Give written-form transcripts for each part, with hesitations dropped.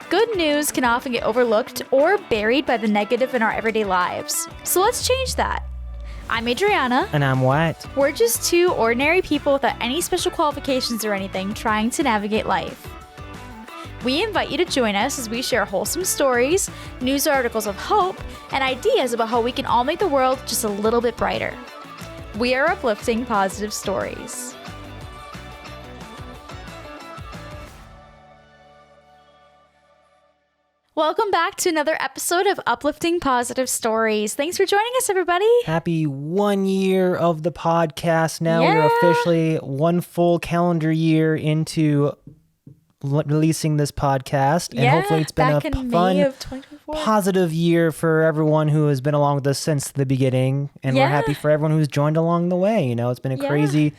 Good news can often get overlooked or buried by the negative in our everyday lives. So let's change that. I'm Adrianna. And I'm Wyatt. We're just two ordinary people without any special qualifications or anything trying to navigate life. We invite you to join us as we share wholesome stories, news articles of hope, and ideas about how we can all make the world just a little bit brighter. We are Uplifting Positive Stories. Welcome back to another episode of Uplifting Positive Stories. Thanks for joining us, everybody. Happy 1 year of the podcast. Now Yeah. we're officially one full calendar year into releasing this podcast. And hopefully it's been a back in fun, May of 2024. positive year for everyone who has been along with us since the beginning. And we're happy for everyone who's joined along the way. You know, it's been a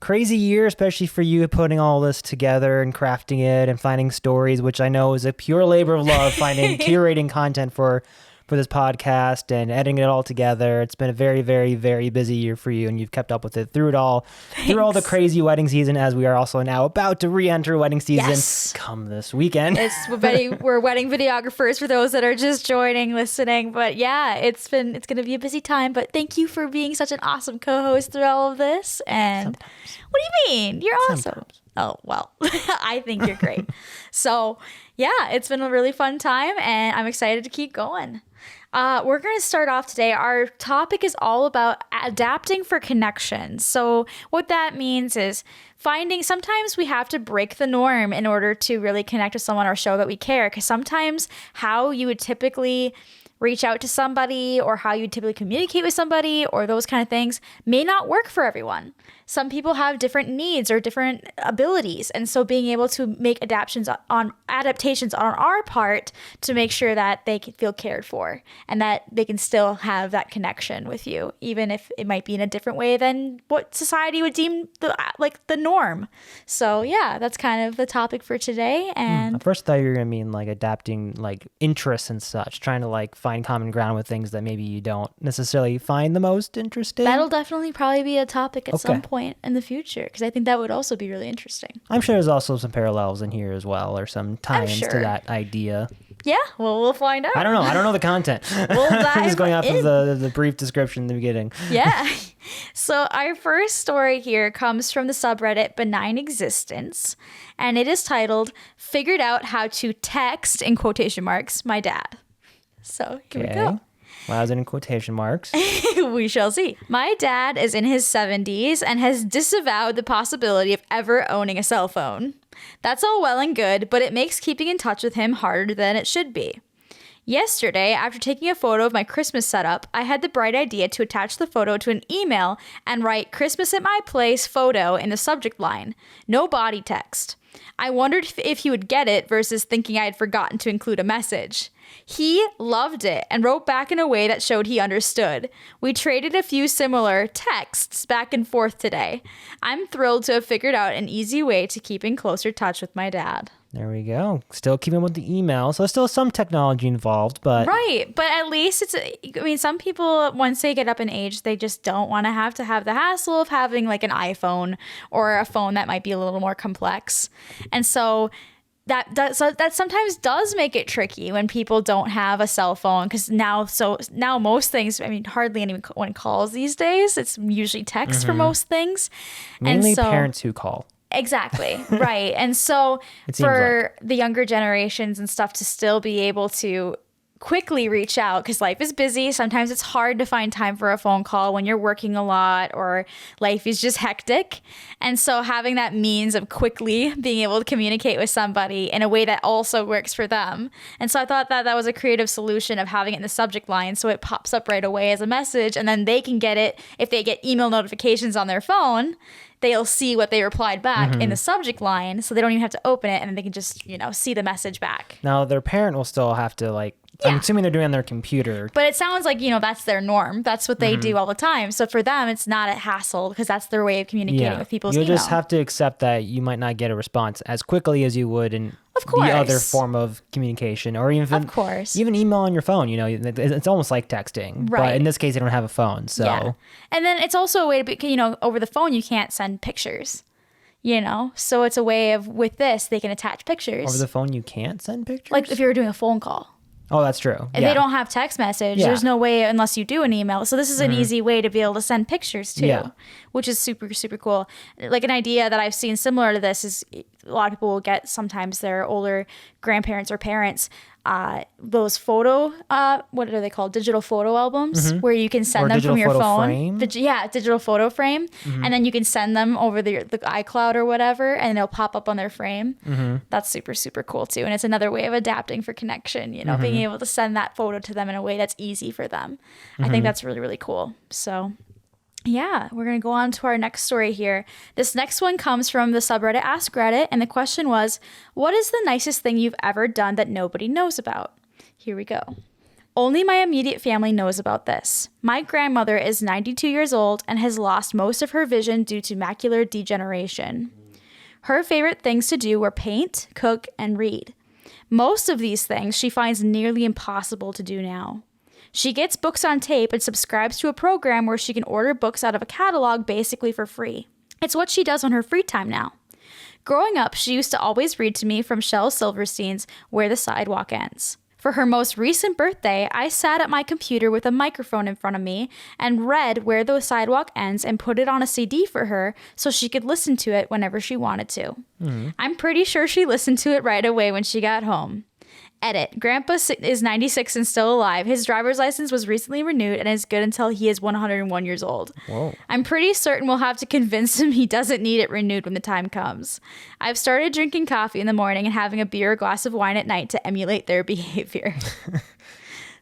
crazy year, especially for you putting all this together and crafting it and finding stories, which I know is a pure labor of love, curating content for this podcast and editing it all together. It's been a very, very, very busy year for you, and you've kept up with it through it all, through all the crazy wedding season, as we are also now about to re-enter wedding season come this weekend. We're wedding videographers for those that are just joining, listening. But yeah, it's going to be a busy time. But thank you for being such an awesome co-host through all of this. And what do you mean? You're awesome. Sometimes. Oh, well, I think you're great. So yeah, it's been a really fun time, and I'm excited to keep going. We're going to start off today. Our topic is all about adapting for connections. So what that means is sometimes we have to break the norm in order to really connect with someone or show that we care. Because sometimes how you would typically reach out to somebody or how you typically communicate with somebody or those kind of things may not work for everyone. Some people have different needs or different abilities. And so being able to make adaptations on our part to make sure that they can feel cared for and that they can still have that connection with you, even if it might be in a different way than what society would deem the norm. So yeah, that's kind of the topic for today. And At first I thought you were going to mean like adapting like interests and such, trying to like find common ground with things that maybe you don't necessarily find the most interesting. That'll definitely probably be a topic at some point in the future, because I think that would also be really interesting. I'm sure there's also some parallels in here as well, or some tie-ins to that idea. Yeah, well, we'll find out. I don't know the content. I'm just going off of the brief description in the beginning. Yeah. So our first story here comes from the subreddit Benign Existence, and it is titled "Figured Out How to Text," in quotation marks, "my dad." So here we go. Why was it in quotation marks? We shall see. My dad is in his 70s and has disavowed the possibility of ever owning a cell phone. That's all well and good, but it makes keeping in touch with him harder than it should be. Yesterday, after taking a photo of my Christmas setup, I had the bright idea to attach the photo to an email and write "Christmas at my place photo" in the subject line. No body text. I wondered if he would get it versus thinking I had forgotten to include a message. He loved it and wrote back in a way that showed he understood. We traded a few similar texts back and forth today. I'm thrilled to have figured out an easy way to keep in closer touch with my dad. There we go. Still keeping with the email. So still some technology involved, but... Right. But at least some people, once they get up in age, they just don't want to have the hassle of having like an iPhone or a phone that might be a little more complex. And so that sometimes does make it tricky when people don't have a cell phone, because now most things, I mean, hardly anyone calls these days. It's usually text for most things. Mainly parents who call. Exactly. Right. And so for the younger generations and stuff to still be able to quickly reach out, because life is busy. Sometimes it's hard to find time for a phone call when you're working a lot or life is just hectic. And so having that means of quickly being able to communicate with somebody in a way that also works for them. And so I thought that was a creative solution of having it in the subject line so it pops up right away as a message, and then they can get it if they get email notifications on their phone. They'll see what they replied back in the subject line, so they don't even have to open it, and then they can just, see the message back. Now, their parent will still have to, I'm assuming they're doing it on their computer. But it sounds like, that's their norm. That's what they do all the time. So for them, it's not a hassle because that's their way of communicating with people's email. You'll just have to accept that you might not get a response as quickly as you would in the other form of communication, or even email on your phone. It's almost like texting, right? But in this case, they don't have a phone, so. Yeah. And then it's also a way to be, over the phone, you can't send pictures. So it's a way of, with this, they can attach pictures. Over the phone, you can't send pictures? Like if you were doing a phone call. Oh, that's true. If they don't have text message, there's no way unless you do an email. So this is an easy way to be able to send pictures too, which is super, super cool. Like an idea that I've seen similar to this is a lot of people will get sometimes their older grandparents or parents those photo, what are they called? Digital photo albums where you can send them from your phone. Digital photo frame. And then you can send them over the iCloud or whatever, and they'll pop up on their frame. That's super, super cool too. And it's another way of adapting for connection, being able to send that photo to them in a way that's easy for them. I think that's really, really cool. So yeah, we're going to go on to our next story here. This next one comes from the subreddit Ask Reddit, and the question was, what is the nicest thing you've ever done that nobody knows about? Here we go. Only my immediate family knows about this. My grandmother is 92 years old and has lost most of her vision due to macular degeneration. Her favorite things to do were paint, cook, and read. Most of these things she finds nearly impossible to do now. She gets books on tape and subscribes to a program where she can order books out of a catalog basically for free. It's what she does on her free time now. Growing up, she used to always read to me from Shel Silverstein's Where the Sidewalk Ends. For her most recent birthday, I sat at my computer with a microphone in front of me and read Where the Sidewalk Ends and put it on a CD for her so she could listen to it whenever she wanted to. I'm pretty sure she listened to it right away when she got home. Edit. Grandpa is 96 and still alive. His driver's license was recently renewed and is good until he is 101 years old. Whoa. I'm pretty certain we'll have to convince him he doesn't need it renewed when the time comes. I've started drinking coffee in the morning and having a beer or glass of wine at night to emulate their behavior.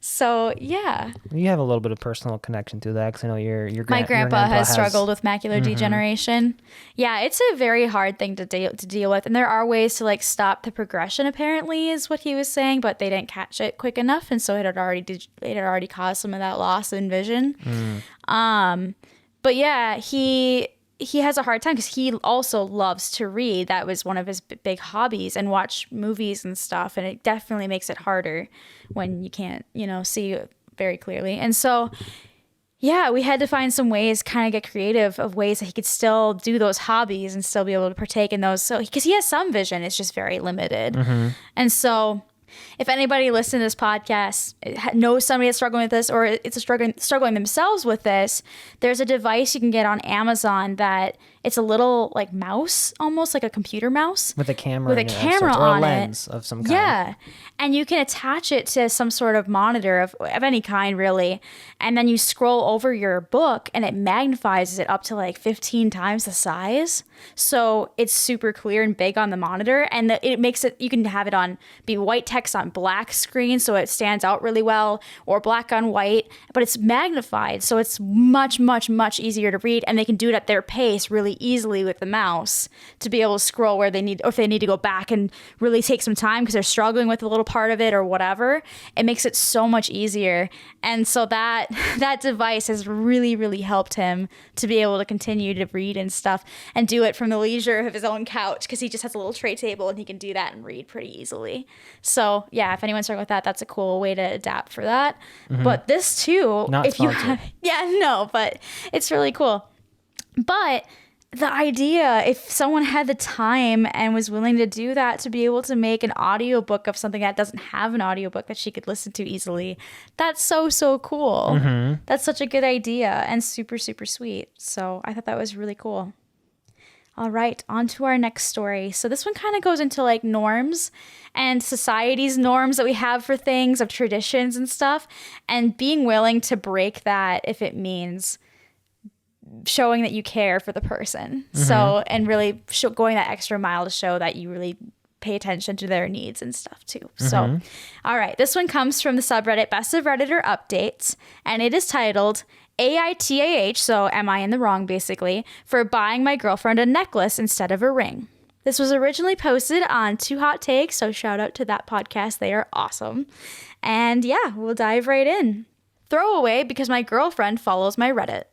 So, yeah. You have a little bit of personal connection to that because I know my grandpa has struggled with macular degeneration. Yeah, it's a very hard thing to deal with. And there are ways to like stop the progression, apparently, is what he was saying, but they didn't catch it quick enough. And so it had already caused some of that loss in vision. But yeah, he has a hard time because he also loves to read. That was one of his big hobbies, and watch movies and stuff. And it definitely makes it harder when you can't, see very clearly. And so, yeah, we had to find some ways, kind of get creative of ways that he could still do those hobbies and still be able to partake in those. So, because he has some vision, it's just very limited. And so, if anybody listening to this podcast knows somebody that's struggling with this, or it's struggling themselves with this, there's a device you can get on Amazon that it's a little like mouse, almost like a computer mouse. With a camera on a lens of some kind. Yeah. And you can attach it to some sort of monitor of any kind, really. And then you scroll over your book and it magnifies it up to like 15 times the size. So it's super clear and big on the monitor. And it makes it, you can have it be white text on black screen so it stands out really well, or black on white, but it's magnified. So it's much, much, much easier to read. And they can do it at their pace really easily with the mouse to be able to scroll where they need, or if they need to go back and really take some time because they're struggling with a little part of it or whatever. It makes it so much easier. And so that device has really, really helped him to be able to continue to read and stuff and do it from the leisure of his own couch, because he just has a little tray table and he can do that and read pretty easily. So yeah, if anyone's struggling with that, that's a cool way to adapt for that. But this too, not sponsored. But it's really cool. But the idea, if someone had the time and was willing to do that, to be able to make an audiobook of something that doesn't have an audiobook that she could listen to easily, that's so, so cool. That's such a good idea and super, super sweet. So I thought that was really cool. All right, on to our next story. So this one kind of goes into like norms and society's norms that we have for things, of traditions and stuff, and being willing to break that if it means showing that you care for the person. So, and really going that extra mile to show that you really pay attention to their needs and stuff too. So, all right, this one comes from the subreddit Best of Redditor Updates, and it is titled AITAH, so am I in the wrong basically, for buying my girlfriend a necklace instead of a ring. This was originally posted on Too Hot Takes, so shout out to that podcast. They are awesome. And yeah, we'll dive right in. Throwaway because my girlfriend follows my Reddit.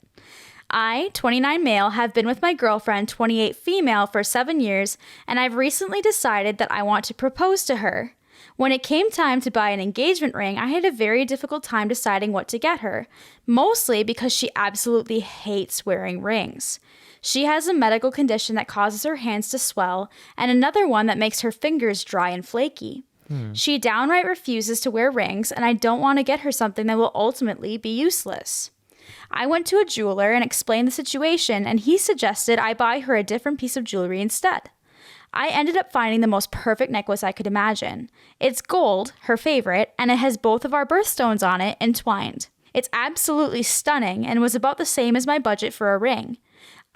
I, 29 male, have been with my girlfriend, 28 female, for 7 years, and I've recently decided that I want to propose to her. When it came time to buy an engagement ring, I had a very difficult time deciding what to get her, mostly because she absolutely hates wearing rings. She has a medical condition that causes her hands to swell, and another one that makes her fingers dry and flaky. She downright refuses to wear rings, and I don't want to get her something that will ultimately be useless. I went to a jeweler and explained the situation, and he suggested I buy her a different piece of jewelry instead. I ended up finding the most perfect necklace I could imagine. It's gold, her favorite, and it has both of our birthstones on it entwined. It's absolutely stunning and was about the same as my budget for a ring.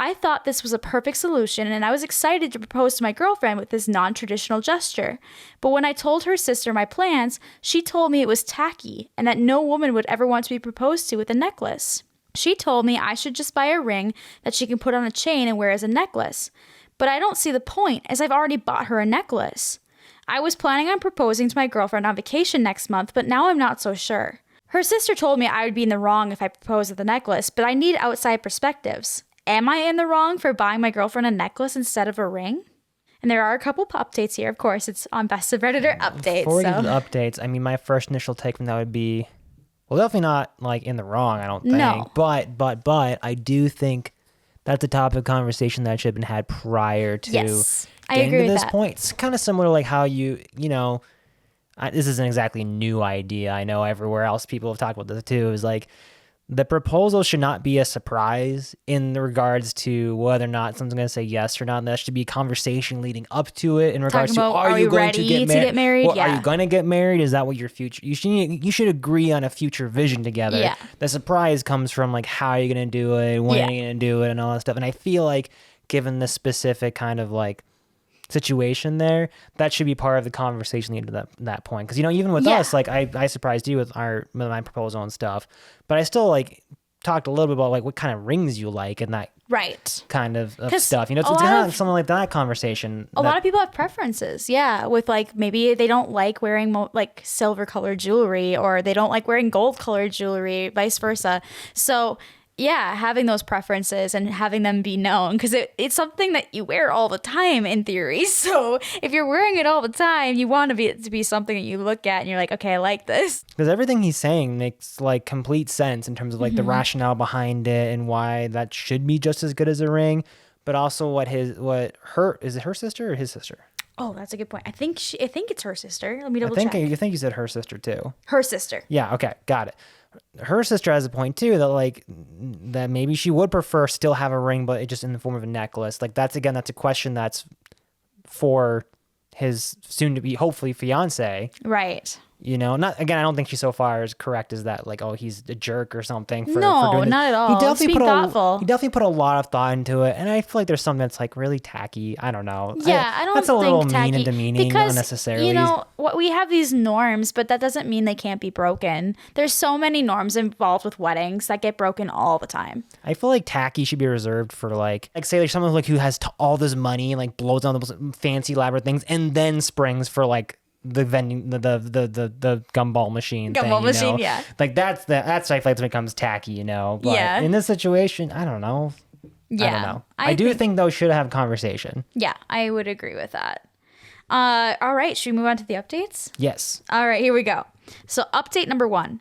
I thought this was a perfect solution, and I was excited to propose to my girlfriend with this non-traditional gesture. But when I told her sister my plans, she told me it was tacky and that no woman would ever want to be proposed to with a necklace. She told me I should just buy a ring that she can put on a chain and wear as a necklace. But I don't see the point, as I've already bought her a necklace. I was planning on proposing to my girlfriend on vacation next month, but now I'm not so sure. Her sister told me I would be in the wrong if I proposed with a necklace, but I need outside perspectives. Am I in the wrong for buying my girlfriend a necklace instead of a ring? And there are a couple updates here. Of course, it's on Best of Redditor updates. Before we get to the updates, I mean, my first initial take from that would be, well, definitely not like in the wrong, I don't think. No. But I do think that's a topic of conversation that should have been had prior to getting to this point. It's kind of similar to like how this isn't exactly a new idea. I know everywhere else people have talked about this too. Is like the proposal should not be a surprise in regards to whether or not someone's going to say yes or not. And that should be a conversation leading up to it in regards to, are you going to get married? Well, are you going to get married? Is that what your future, you should agree on a future vision together. Yeah. The surprise comes from like, how are you going to do it? When are you going to do it? And all that stuff. And I feel like given the specific kind of like situation there, that should be part of the conversation leading to that point. Because even with us, like I surprised you with my proposal and stuff, but I still like talked a little bit about like what kind of rings you like and that kind of stuff. It's kind of something like that conversation. A lot of people have preferences, with like maybe they don't like wearing like silver colored jewelry, or they don't like wearing gold colored jewelry, vice versa. So having those preferences and having them be known, because it's something that you wear all the time in theory. So if you're wearing it all the time, you want it to be something that you look at and you're like, okay, I like this. Because everything he's saying makes like complete sense in terms of like the rationale behind it and why that should be just as good as a ring, but also is it her sister or his sister? Oh, that's a good point. I think it's her sister. Let me double check. I think you said her sister too. Her sister. Yeah. Okay. Got it. Her sister has a point too, that maybe she would prefer still have a ring, but it just in the form of a necklace. Like that's a question that's for his soon to be hopefully fiance. Right. I don't think she's so far as correct as that, like, oh, he's a jerk or something. For doing not at all. He definitely thoughtful. He definitely put a lot of thought into it, and I feel like there's something that's like really tacky. I don't know. Yeah, I don't think that's a little tacky, mean and demeaning because, unnecessarily. We have these norms, but that doesn't mean they can't be broken. There's so many norms involved with weddings that get broken all the time. I feel like tacky should be reserved for like say like someone like who has all this money and like blows on the most fancy elaborate things, and then springs for like the vending the gumball machine yeah, like that's I feel like it becomes tacky, but in this situation I don't know. I do think those should have a conversation. I would agree with that. All right, should we move on to the updates? Yes. All right, here we go. So update number 1.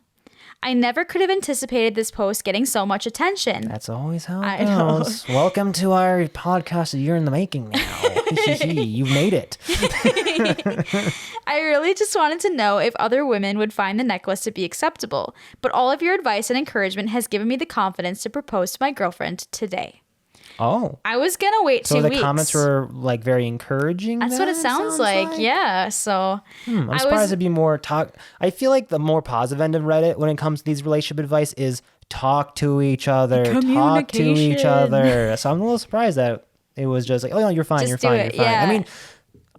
I never could have anticipated this post getting so much attention. That's always how it goes. Welcome to our podcast, a year in the making now. You've made it. I really just wanted to know if other women would find the necklace to be acceptable, but all of your advice and encouragement has given me the confidence to propose to my girlfriend today. Oh. I was going to wait 2 weeks. So the comments were like very encouraging? That's what it sounds like. Yeah. So I'm surprised it'd be more talk. I feel like the more positive end of Reddit when it comes to these relationship advice is talk to each other. Talk to each other. So I'm a little surprised that it was just like, oh, no, you're fine. You're fine. Yeah. I mean,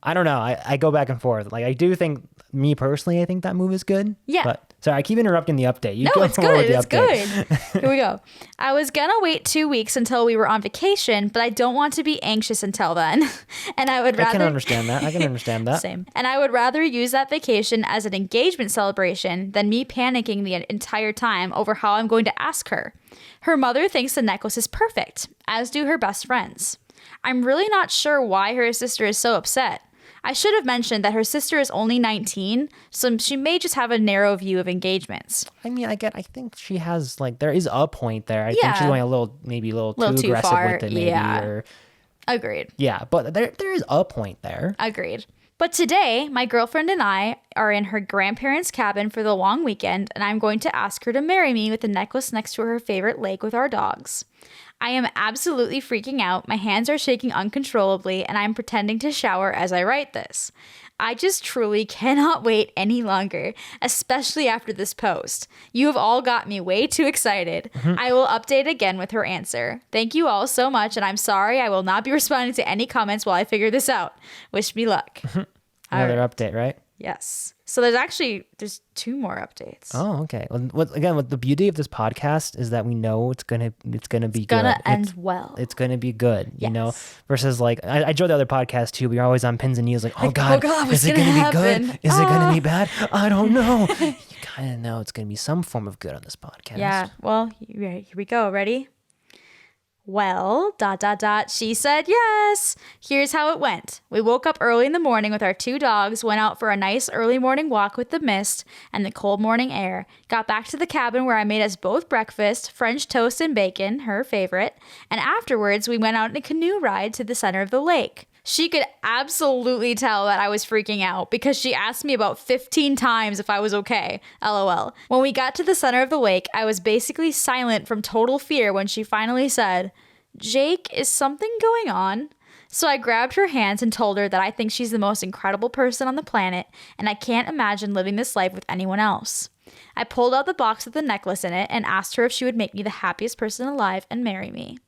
I don't know. I go back and forth. Like, I do think, me personally, I think that move is good. Yeah. But sorry, I keep interrupting the update. It's good. It's good. Here we go. I was going to wait 2 weeks until we were on vacation, but I don't want to be anxious until then. And I can understand that. Same. And I would rather use that vacation as an engagement celebration than me panicking the entire time over how I'm going to ask her. Her mother thinks the necklace is perfect, as do her best friends. I'm really not sure why her sister is so upset. I should have mentioned that her sister is only 19, so she may just have a narrow view of engagements. I mean, I think she has, like, there is a point there. I think she's going maybe a little too aggressive far. with it, maybe. Or, agreed. Yeah, but there is a point there. Agreed. But today, my girlfriend and I are in her grandparents' cabin for the long weekend, and I'm going to ask her to marry me with the necklace next to her favorite lake with our dogs. I am absolutely freaking out. My hands are shaking uncontrollably, and I'm pretending to shower as I write this. I just truly cannot wait any longer, especially after this post. You have all got me way too excited. I will update again with her answer. Thank you all so much, and I'm sorry I will not be responding to any comments while I figure this out. Wish me luck. Another update, right? Yes. So there's 2 more updates. Oh, okay. What the beauty of this podcast is that we know it's gonna be good. It's gonna end well. It's gonna be good, yes. you know. Versus like I enjoy the other podcast too. We're always on pins and needles, like, oh God, is it gonna be good? Is it gonna be bad? I don't know. You kind of know it's gonna be some form of good on this podcast. Yeah. Well, here we go. Ready? Well, ... She said yes. Here's how it went. We woke up early in the morning with our 2 dogs, went out for a nice early morning walk with the mist and the cold morning air, got back to the cabin where I made us both breakfast, French toast and bacon, her favorite, and afterwards we went out in a canoe ride to the center of the lake. She could absolutely tell that I was freaking out because she asked me about 15 times if I was okay. LOL. When we got to the center of the lake, I was basically silent from total fear when she finally said, "Jake, is something going on?" So I grabbed her hands and told her that I think she's the most incredible person on the planet and I can't imagine living this life with anyone else. I pulled out the box with the necklace in it and asked her if she would make me the happiest person alive and marry me.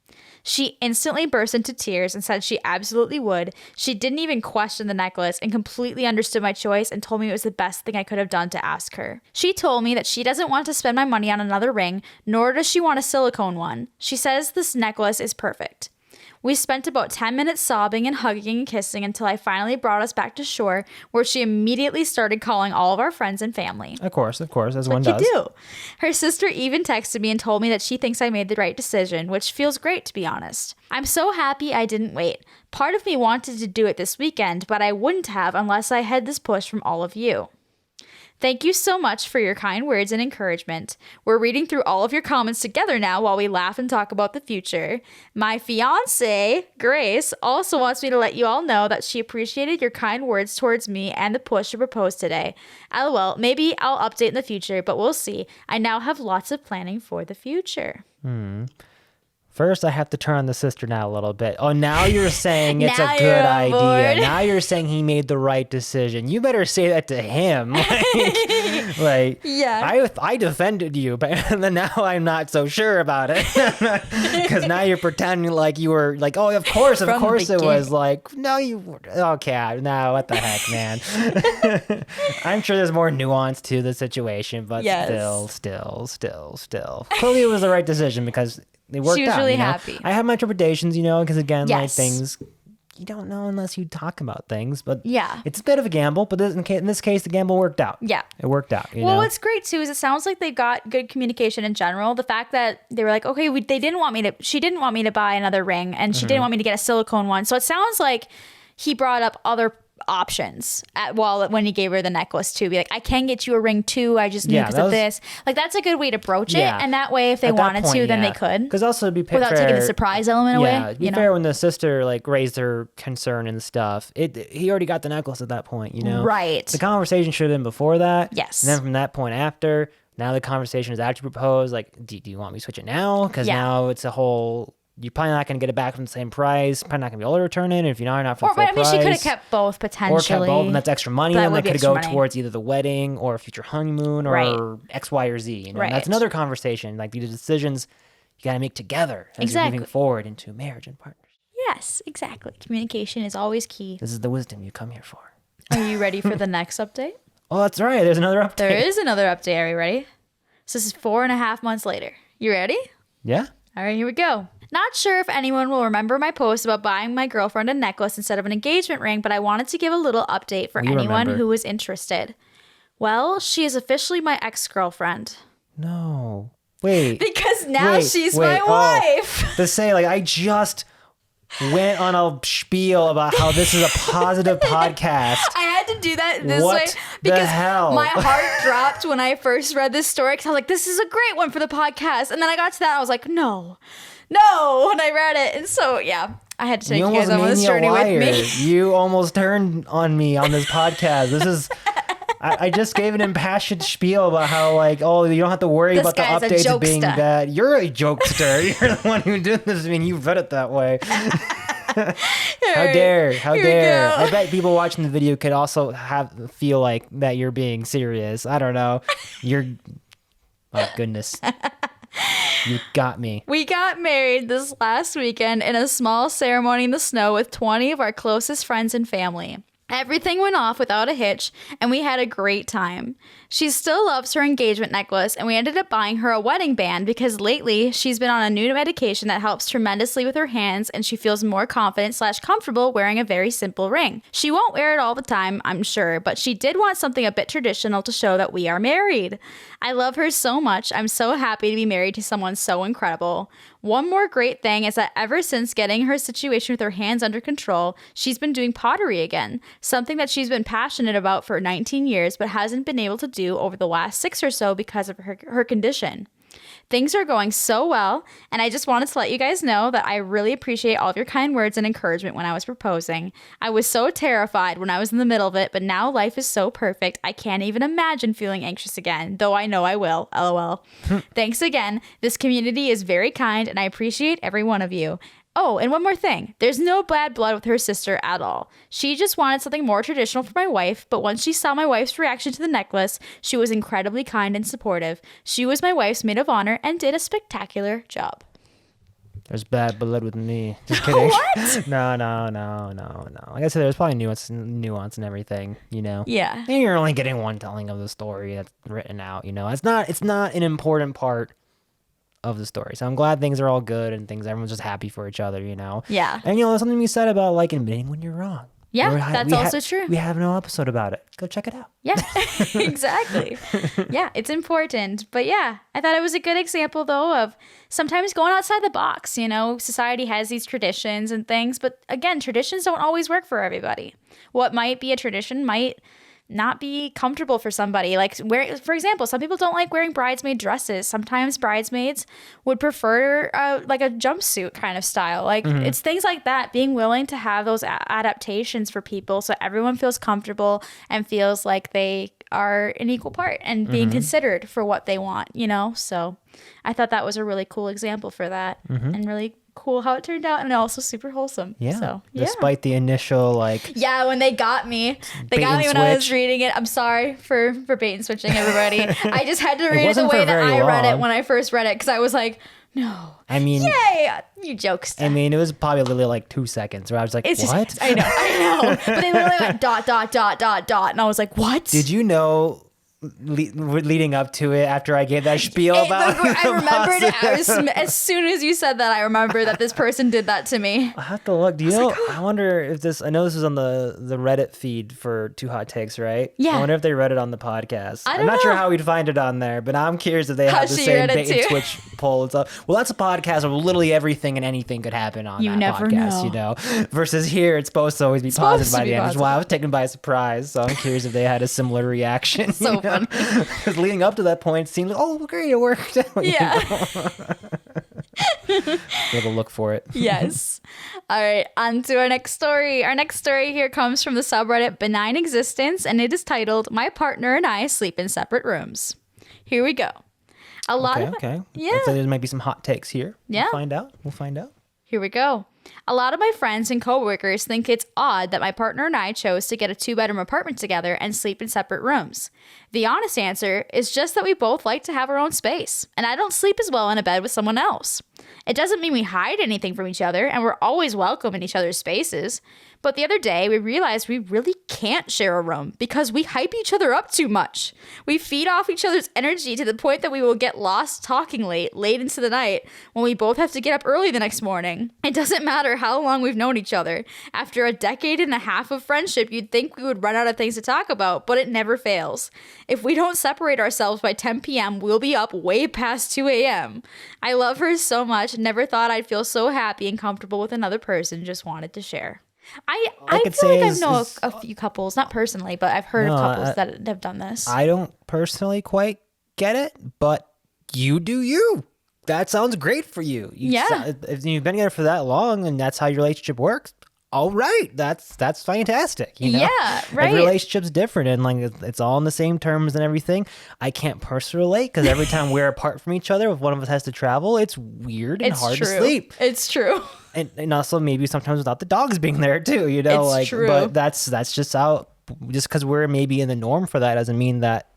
She instantly burst into tears and said she absolutely would. She didn't even question the necklace and completely understood my choice and told me it was the best thing I could have done to ask her. She told me that she doesn't want to spend my money on another ring, nor does she want a silicone one. She says this necklace is perfect. We spent about 10 minutes sobbing and hugging and kissing until I finally brought us back to shore, where she immediately started calling all of our friends and family. Of course, as one does. You do. Her sister even texted me and told me that she thinks I made the right decision, which feels great, to be honest. I'm so happy I didn't wait. Part of me wanted to do it this weekend, but I wouldn't have unless I had this push from all of you. Thank you so much for your kind words and encouragement. We're reading through all of your comments together now while we laugh and talk about the future. My fiance, Grace, also wants me to let you all know that she appreciated your kind words towards me and the push to propose today. LOL, maybe I'll update in the future, but we'll see. I now have lots of planning for the future. First, I have to turn on the sister now a little bit. Oh, now you're saying it's a good idea. Now you're saying he made the right decision. You better say that to him. Yeah. I defended you, but then now I'm not so sure about it. Because now you're pretending like you were like, oh, of course it was like, no, you were. Okay, now what the heck, man? I'm sure there's more nuance to the situation, but still. Clearly it was the right decision because they worked out. She was really happy. I have my interpretations, because again, like things, you don't know unless you talk about things. But it's a bit of a gamble. But in this case, the gamble worked out. Yeah, it worked out. Well, what's great too is it sounds like they got good communication in general. The fact that they were like, okay, she didn't want me to buy another ring, and she didn't want me to get a silicone one. So it sounds like he brought up other options when he gave her the necklace too. Be like, I can get you a ring too. I just knew because of this. Like, that's a good way to broach it. And that way, if they wanted to, then they could. Because also to be fair, without taking the surprise element away. Yeah, to be fair, when the sister like raised her concern and stuff, he already got the necklace at that point. Right. The conversation should have been before that. Yes. And then from that point after, now the conversation is actually proposed. Like, do you want me to switch it now? Because now it's a whole. You're probably not going to get it back from the same price. Probably not going to be able to return it if you're not for full price. She could have kept both potentially. Or kept both, and that's extra money. Then that could go towards either the wedding or a future honeymoon or X, Y, or Z. Right. And that's another conversation. Like, these decisions you got to make together as you're moving forward into marriage and partnership. Yes, exactly. Communication is always key. This is the wisdom you come here for. Are you ready for the next update? Oh, that's right. There's another update. There is another update. Are you ready? So this is 4.5 months later. You ready? Yeah. All right, here we go. Not sure if anyone will remember my post about buying my girlfriend a necklace instead of an engagement ring, but I wanted to give a little update for anyone who was interested. Well, she is officially my ex-girlfriend. No. Wait. Because now she's my wife. To say, like, I just went on a spiel about how this is a positive podcast. I had to do that this What way the because hell? my heart dropped when I first read this story because I was like, this is a great one for the podcast. And then I got to that and I was like, no. And I read it. And so, yeah, I had to take you guys on this journey with me. You almost turned on me on this podcast. This is... I just gave an impassioned spiel about how, like, oh, you don't have to worry about the updates being bad. You're a jokester. You're the one who did this. I mean, you read it that way. How dare. I bet people watching the video could also feel like that you're being serious. I don't know. Oh, goodness. You got me. We got married this last weekend in a small ceremony in the snow with 20 of our closest friends and family. Everything went off without a hitch, and we had a great time. She still loves her engagement necklace, and we ended up buying her a wedding band because lately she's been on a new medication that helps tremendously with her hands, and she feels more confident/comfortable wearing a very simple ring. She won't wear it all the time, I'm sure, but she did want something a bit traditional to show that we are married. I love her so much. I'm so happy to be married to someone so incredible. One more great thing is that ever since getting her situation with her hands under control, she's been doing pottery again, something that she's been passionate about for 19 years but hasn't been able to do over the last 6 or so because of her condition. Things are going so well, and I just wanted to let you guys know that I really appreciate all of your kind words and encouragement when I was proposing. I was so terrified when I was in the middle of it, but now life is so perfect, I can't even imagine feeling anxious again, though I know I will, LOL. Thanks again. This community is very kind, and I appreciate every one of you. Oh, and one more thing. There's no bad blood with her sister at all. She just wanted something more traditional for my wife, but once she saw my wife's reaction to the necklace, she was incredibly kind and supportive. She was my wife's maid of honor and did a spectacular job. There's bad blood with me. Just kidding. What? No. Like I said, there's probably nuance and everything, you know? Yeah. And you're only getting one telling of the story that's written out, you know? It's not an important part of the story. So I'm glad things are all good and everyone's just happy for each other, you know? Yeah. And, you know, there's something you said about, like, admitting when you're wrong. Yeah, that's also true. We have no episode about it. Go check it out. Yeah, exactly. Yeah, it's important. But yeah, I thought it was a good example, though, of sometimes going outside the box. You know, society has these traditions and things. But again, traditions don't always work for everybody. What might be a tradition might not be comfortable for somebody. Like, for example, some people don't like wearing bridesmaid dresses. Sometimes bridesmaids would prefer like a jumpsuit kind of style. Like, it's things like that, being willing to have those adaptations for people so everyone feels comfortable and feels like they are an equal part and being considered for what they want, you know? So I thought that was a really cool example for that and really cool how it turned out, and also super wholesome. Yeah. So, yeah. Despite the initial, like... Yeah, when they got me. They got me when I was reading it. I'm sorry for bait and switching, everybody. I just had to read it the way that I read it when I first read it, because I was like, no. I mean... Yay! You jokester. I mean, it was probably literally like 2 seconds where I was like, what? I know. But they literally went ... And I was like, what? Did you know... leading up to it, after I gave that spiel about I remembered it. As soon as you said that, I remember that this person did that to me. I have to look. Do you know? I wonder if this. I know this is on the Reddit feed for Two Hot Takes, right? Yeah. I wonder if they read it on the podcast. I'm not sure how we'd find it on there, but I'm curious if they have the same bait and switch poll and stuff. Well, that's a podcast where literally everything and anything could happen on that podcast, you know. Versus here, it's supposed to always be positive by the end, which is why I was taken by surprise. So I'm curious if they had a similar reaction. So funny. Because leading up to that point, it seemed like, oh, great, it worked out. Yeah. We have a look for it. Yes. All right, on to our next story. Our next story here comes from the subreddit Benign Existence, and it is titled, My Partner and I Sleep in Separate Rooms. Here we go. Okay. Yeah. So there might be some hot takes here. Yeah. We'll find out. Here we go. A lot of my friends and coworkers think it's odd that my partner and I chose to get a 2-bedroom apartment together and sleep in separate rooms. The honest answer is just that we both like to have our own space, and I don't sleep as well in a bed with someone else. It doesn't mean we hide anything from each other, and we're always welcome in each other's spaces. But the other day, we realized we really can't share a room because we hype each other up too much. We feed off each other's energy to the point that we will get lost talking late into the night when we both have to get up early the next morning. It doesn't matter how long we've known each other. After a decade and a half of friendship, you'd think we would run out of things to talk about, but it never fails. If we don't separate ourselves by 10 p.m., we'll be up way past 2 a.m. I love her so much. Never thought I'd feel so happy and comfortable with another person. Just wanted to share. I feel like I know a few couples, not personally, but I've heard of couples that have done this. I don't personally quite get it, but you do you. That sounds great for you. If you've been together for that long and that's how your relationship works, all right, that's fantastic. You know? Yeah, right. Every relationship's different, and like it's all on the same terms and everything. I can't personally relate because every time we're apart from each other, if one of us has to travel, it's weird and hard to sleep. It's true. And also maybe sometimes without the dogs being there too, you know, it's like, true. But that's just how, just because we're maybe in the norm for that doesn't mean that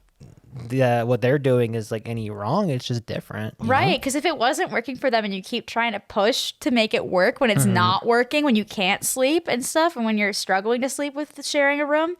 what they're doing is like any wrong. It's just different, right? Because if it wasn't working for them and you keep trying to push to make it work when it's not working, when you can't sleep and stuff, and when you're struggling to sleep with sharing a room,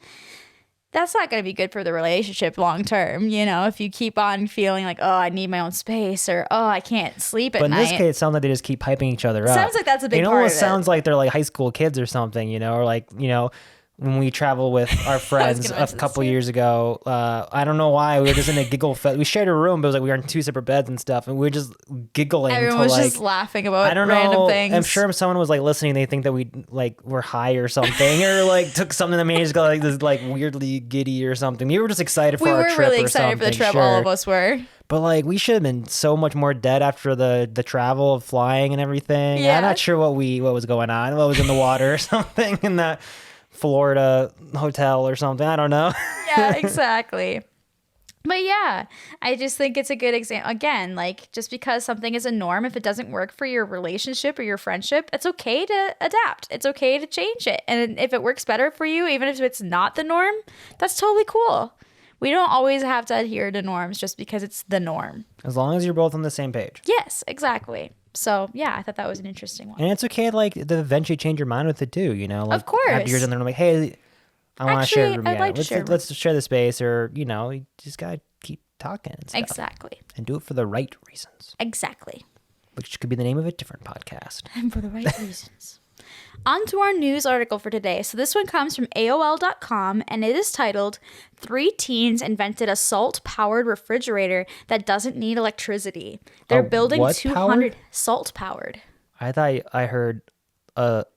that's not going to be good for the relationship long term. You know, if you keep on feeling like, oh, I need my own space, or oh, I can't sleep at night. But in this case, it sounds like they just keep hyping each other up. Sounds like that's a big part of it. It almost sounds like they're like high school kids or something, you know, or like, you know, when we travel with our friends a couple years ago, I don't know why, we were just in a giggle fest. We shared a room, but it was like we were in 2 separate beds and stuff, and we were just giggling. Everyone was just laughing about random things. I'm sure if someone was like listening, they think that we like were high or something, or like took something that made us go like this, like weirdly giddy or something. We were just excited for our trip. We were really excited for the trip. Sure. All of us were. But like we should have been so much more dead after the travel of flying and everything. Yeah. I'm not sure what was going on, what was in the water or something in that Florida hotel or something. I don't know. Yeah, exactly. But yeah, I just think it's a good example. Again, like just because something is a norm, if it doesn't work for your relationship or your friendship, it's okay to adapt. It's okay to change it. And if it works better for you, even if it's not the norm, that's totally cool. We don't always have to adhere to norms just because it's the norm. As long as you're both on the same page. Yes, exactly. So yeah, I thought that was an interesting one. And it's okay to like to eventually change your mind with it too, you know. Like, of course. After years in there, like, hey, I want to share a room again. Let's share the space, or you know, you just gotta keep talking and stuff. Exactly. And do it for the right reasons. Exactly. Which could be the name of a different podcast. And for the right reasons. On to our news article for today. So this one comes from AOL.com, and it is titled, 3 Teens Invented a Salt-Powered Refrigerator That Doesn't Need Electricity. They're building 200 salt-powered. I thought I heard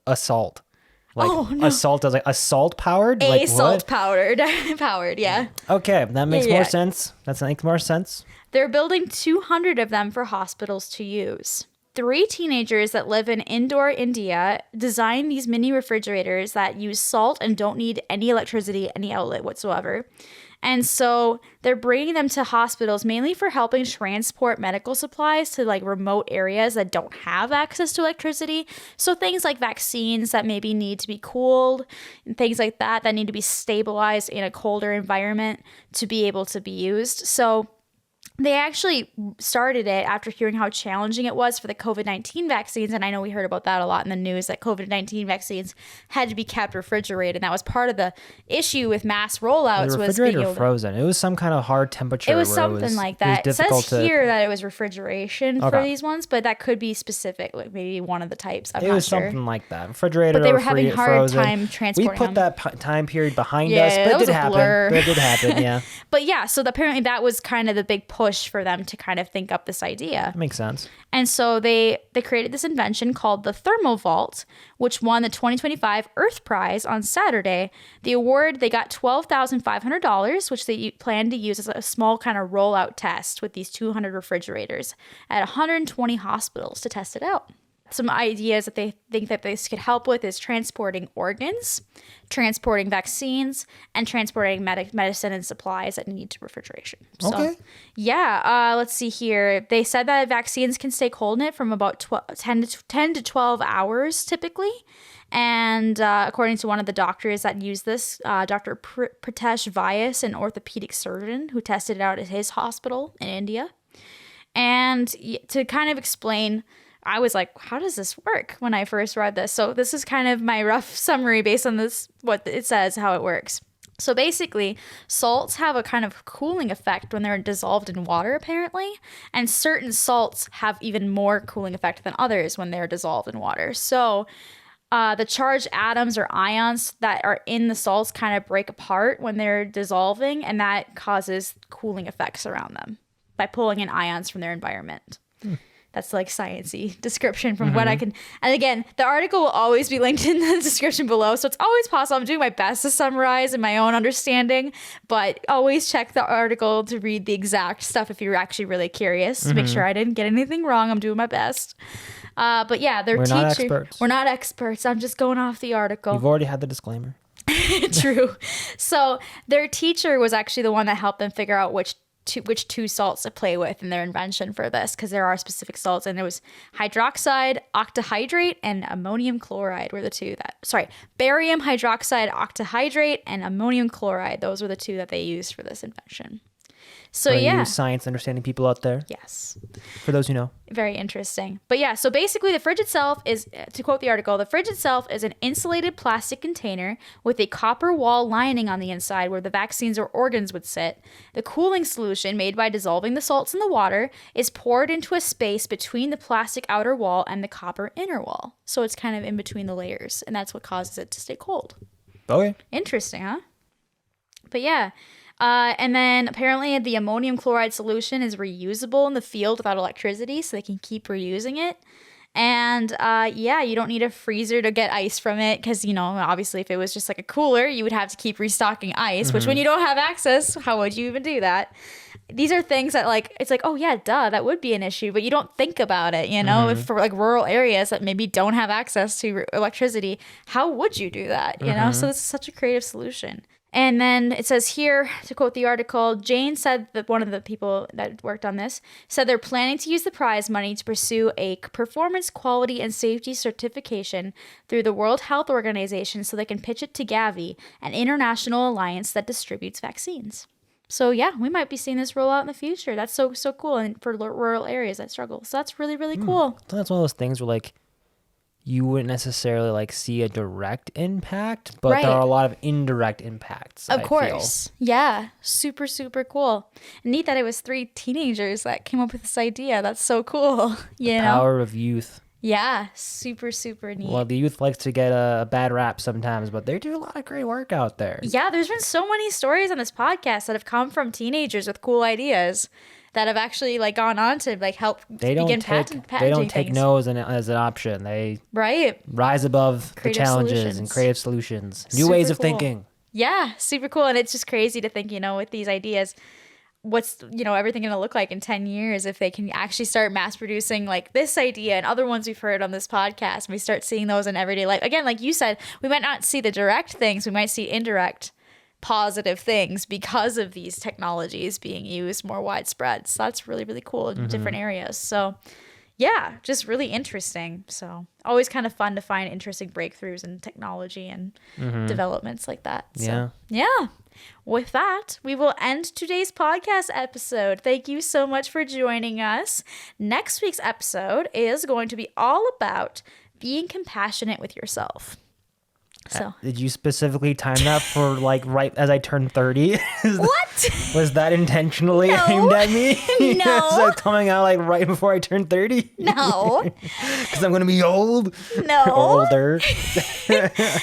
assault. Like, oh, no. Assault, I was like, assault-powered? Like, salt-powered. Powered, yeah. Okay, that makes more sense. That makes more sense. They're building 200 of them for hospitals to use. 3 teenagers that live in Indore, India, designed these mini refrigerators that use salt and don't need any electricity, any outlet whatsoever. And so they're bringing them to hospitals mainly for helping transport medical supplies to like remote areas that don't have access to electricity. So things like vaccines that maybe need to be cooled and things like that need to be stabilized in a colder environment to be able to be used. So they actually started it after hearing how challenging it was for the COVID-19 vaccines. And I know we heard about that a lot in the news, that COVID-19 vaccines had to be kept refrigerated. And that was part of the issue with mass rollouts. The refrigerator was frozen. It was some kind of hard temperature. It was something like that. It says here that it was refrigeration for these ones, but that could be specific, like maybe one of the types. I'm not sure. It was something like that. Refrigerator, but they were having hard frozen. Time transporting We put that time period behind us, but it did happen. It did happen, yeah. But yeah, so apparently that was kind of the big push for them to kind of think up this idea. That makes sense. And so they created this invention called the Thermovault, which won the 2025 Earth Prize on Saturday. The award, they got $12,500, which they plan to use as a small kind of rollout test with these 200 refrigerators at 120 hospitals to test it out. Some ideas that they think that this could help with is transporting organs, transporting vaccines, and transporting medicine and supplies that need to refrigeration. So, yeah, let's see here. They said that vaccines can stay cold in it from about 10 to 12 hours typically. And according to one of the doctors that used this, Dr. Pritesh Vyas, an orthopedic surgeon who tested it out at his hospital in India. And to kind of explain, I was like, how does this work when I first read this? So this is kind of my rough summary based on this, what it says, how it works. So basically, salts have a kind of cooling effect when they're dissolved in water, apparently. And certain salts have even more cooling effect than others when they're dissolved in water. So the charged atoms or ions that are in the salts kind of break apart when they're dissolving, and that causes cooling effects around them by pulling in ions from their environment. That's like sciencey description from what I can. And again, the article will always be linked in the description below. So it's always possible. I'm doing my best to summarize in my own understanding, but always check the article to read the exact stuff if you're actually really curious to make sure I didn't get anything wrong. I'm doing my best. But yeah, We're not experts. We're not experts. I'm just going off the article. You've already had the disclaimer. True. So their teacher was actually the one that helped them figure out which two salts to play with in their invention for this, because there are specific salts, and it was hydroxide, octahydrate, and ammonium chloride were the two barium hydroxide, octahydrate, and ammonium chloride. Those were the two that they used for this invention. So for you science understanding people out there. Yes. For those who know. Very interesting. But yeah, so basically the fridge itself is, to quote the article, the fridge itself is an insulated plastic container with a copper wall lining on the inside where the vaccines or organs would sit. The cooling solution, made by dissolving the salts in the water, is poured into a space between the plastic outer wall and the copper inner wall. So it's kind of in between the layers, and that's what causes it to stay cold. Okay. Interesting, huh? But yeah. And then apparently the ammonium chloride solution is reusable in the field without electricity, so they can keep reusing it. And you don't need a freezer to get ice from it because, obviously if it was just like a cooler, you would have to keep restocking ice, which when you don't have access, how would you even do that? These are things that it's like, oh yeah, duh, that would be an issue, but you don't think about it, If for like rural areas that maybe don't have access to electricity, how would you do that, So this is such a creative solution. And then it says here, to quote the article, Jane said that one of the people that worked on this said they're planning to use the prize money to pursue a performance, quality, and safety certification through the World Health Organization so they can pitch it to Gavi, an international alliance that distributes vaccines. So yeah, we might be seeing this roll out in the future. That's so cool, and for rural areas that struggle. So that's really, really cool. So that's one of those things where you wouldn't necessarily see a direct impact, but there are a lot of indirect impacts. Of course. Yeah. Super, super cool. Neat that it was 3 teenagers that came up with this idea. That's so cool. Power of youth. Yeah. Super, super neat. Well, the youth likes to get a bad rap sometimes, but they do a lot of great work out there. Yeah. There's been so many stories on this podcast that have come from teenagers with cool ideas that have actually gone on to help begin patenting They don't take no as an option. They rise above the challenges and creative solutions, new ways of thinking. Yeah, super cool. And it's just crazy to think, with these ideas, what's everything going to look like in 10 years if they can actually start mass producing this idea and other ones we've heard on this podcast, and we start seeing those in everyday life. Again, like you said, we might not see the direct things, we might see indirect positive things because of these technologies being used more widespread. So that's really, really cool in different areas. So yeah, just really interesting. So always kind of fun to find interesting breakthroughs in technology and developments like that. So, yeah. With that, we will end today's podcast episode. Thank you so much for joining us. Next week's episode is going to be all about being compassionate with yourself. So did you specifically time that for right as I turned 30? What? Was that intentionally aimed at me? No. Is that coming out right before I turned 30? No. Because I'm going to be old? No. Or older?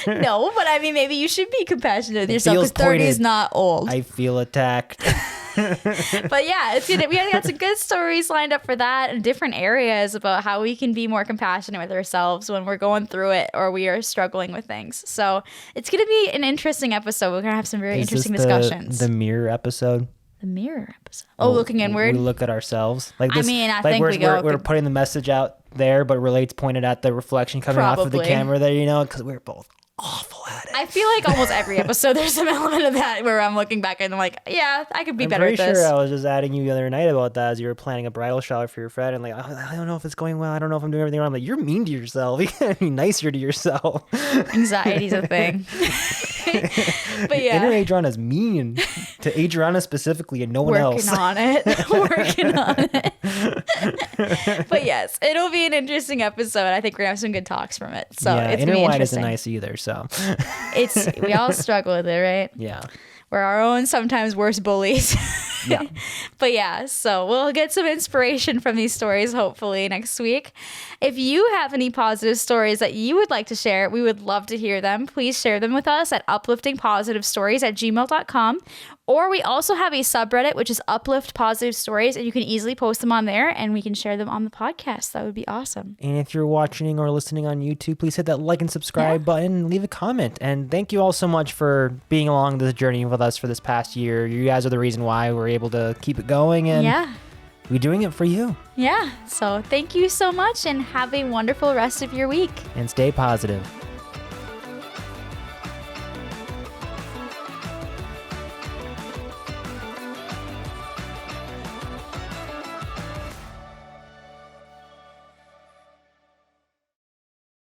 No, but I mean, maybe you should be compassionate with yourself because 30 is not old. I feel attacked. But yeah, we got some good stories lined up for that in different areas about how we can be more compassionate with ourselves when we're going through it or we are struggling with things. So it's going to be an interesting episode. We're going to have some very interesting discussions. The mirror episode? The mirror episode. Oh, looking inward? We look at ourselves. I think we're putting the message out there, but relates pointed at the reflection coming off of the camera there, because we're both awful at it. I feel like almost every episode there's some element of that where I'm looking back and I'm like, yeah, I could be better at this. I'm pretty sure I was just adding you the other night about that as you were planning a bridal shower for your friend, and I don't know if it's going well. I don't know if I'm doing everything wrong. I'm like, you're mean to yourself. You gotta be nicer to yourself. Anxiety's a thing. But yeah. Inner Adrianna is mean to Adrianna specifically and no one else. Working on it. But yes, it'll be an interesting episode. I think we're gonna have some good talks from it. So yeah, it's Inner Wyatt interesting. isn't nice either, so we all struggle with it, right? Yeah. We're our own sometimes worst bullies. Yeah. But yeah, so we'll get some inspiration from these stories hopefully next week. If you have any positive stories that you would like to share, we would love to hear them. Please share them with us at upliftingpositivestories@gmail.com. Or we also have a subreddit, which is Uplift Positive Stories, and you can easily post them on there and we can share them on the podcast. That would be awesome. And if you're watching or listening on YouTube, please hit that like and subscribe button and leave a comment. And thank you all so much for being along this journey with us for this past year. You guys are the reason why we're able to keep it going, and we're doing it for you. Yeah. So thank you so much and have a wonderful rest of your week. And stay positive.